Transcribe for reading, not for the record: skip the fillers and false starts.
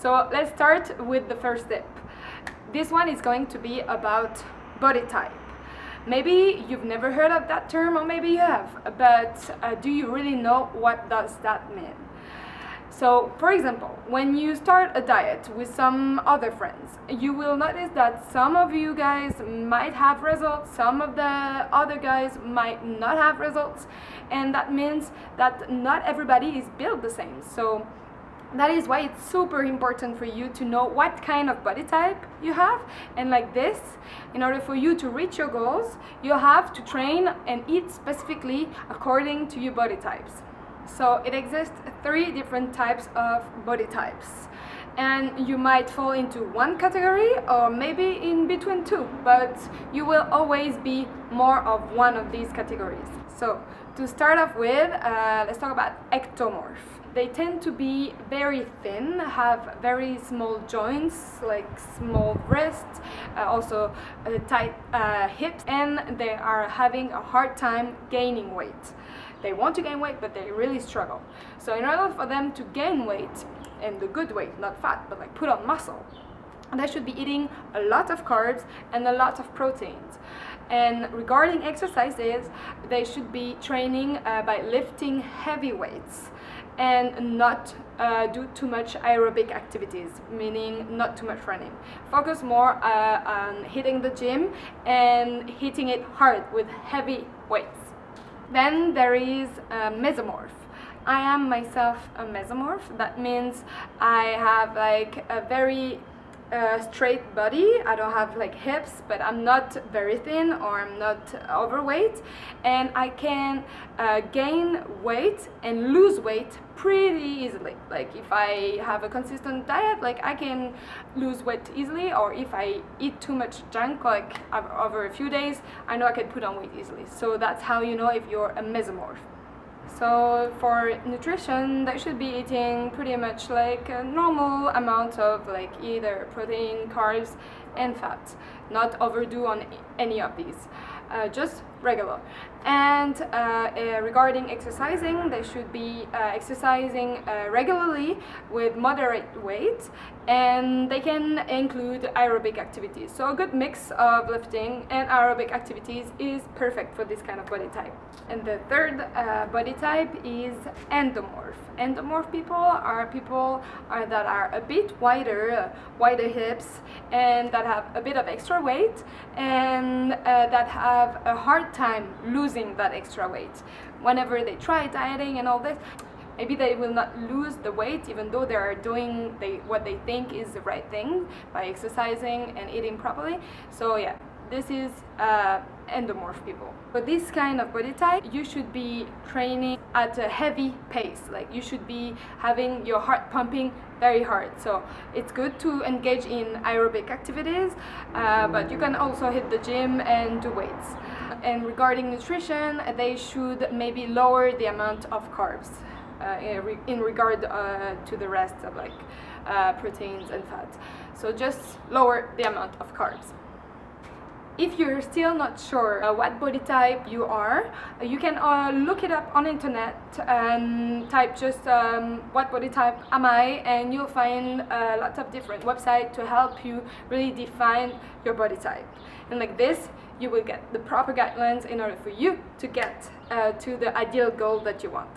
So let's start with the first tip. This one is going to be about body type. Maybe you've never heard of that term, or maybe you have, but do you really know what does that mean? So, for example, when you start a diet with some other friends, you will notice that some of you guys might have results, some of the other guys might not have results, and that means that not everybody is built the same. So that is why it's super important for you to know what kind of body type you have. And like this, in order for you to reach your goals, you have to train and eat specifically according to your body types. So it exists 3 different types of body types, and you might fall into one category or maybe in between 2, but you will always be more of one of these categories. So to start off with, let's talk about ectomorph. They tend to be very thin, have very small joints, like small wrists, also tight hips, and they are having a hard time gaining weight. They want to gain weight, but they really struggle. So in order for them to gain weight, and the good weight, not fat, but like put on muscle, they should be eating a lot of carbs and a lot of proteins. And regarding exercises, they should be training by lifting heavy weights and not do too much aerobic activities, meaning not too much running. Focus more on hitting the gym and hitting it hard with heavy weights. Then there is mesomorph. I am myself a mesomorph. That means I have like a very straight body. I don't have like hips, but I'm not very thin or I'm not overweight, and I can gain weight and lose weight pretty easily. Like if I have a consistent diet, like I can lose weight easily, or if I eat too much junk like over a few days, I know I can put on weight easily. So that's how you know if you're a mesomorph. So for nutrition, they should be eating pretty much like a normal amount of like either protein, carbs, and fat. Not overdo on any of these, just regular. And regarding exercising, they should be exercising regularly with moderate weight, and they can include aerobic activities. So a good mix of lifting and aerobic activities is perfect for this kind of body type. And the third body type is endomorph. Endomorph people are people that are a bit wider hips, and that have a bit of extra weight, and that have a hard time losing that extra weight. Whenever they try dieting and all this, maybe they will not lose the weight even though they are doing what they think is the right thing by exercising and eating properly. So yeah, this is endomorph people. For this kind of body type, you should be training at a heavy pace. Like you should be having your heart pumping very hard. So it's good to engage in aerobic activities, but you can also hit the gym and do weights. And regarding nutrition, they should maybe lower the amount of carbs in regard to the rest of like proteins and fats. So just lower the amount of carbs. If you're still not sure what body type you are, you can look it up on internet and type just what body type am I, and you'll find lots of different websites to help you really define your body type. And like this, you will get the proper guidelines in order for you to get to the ideal goal that you want.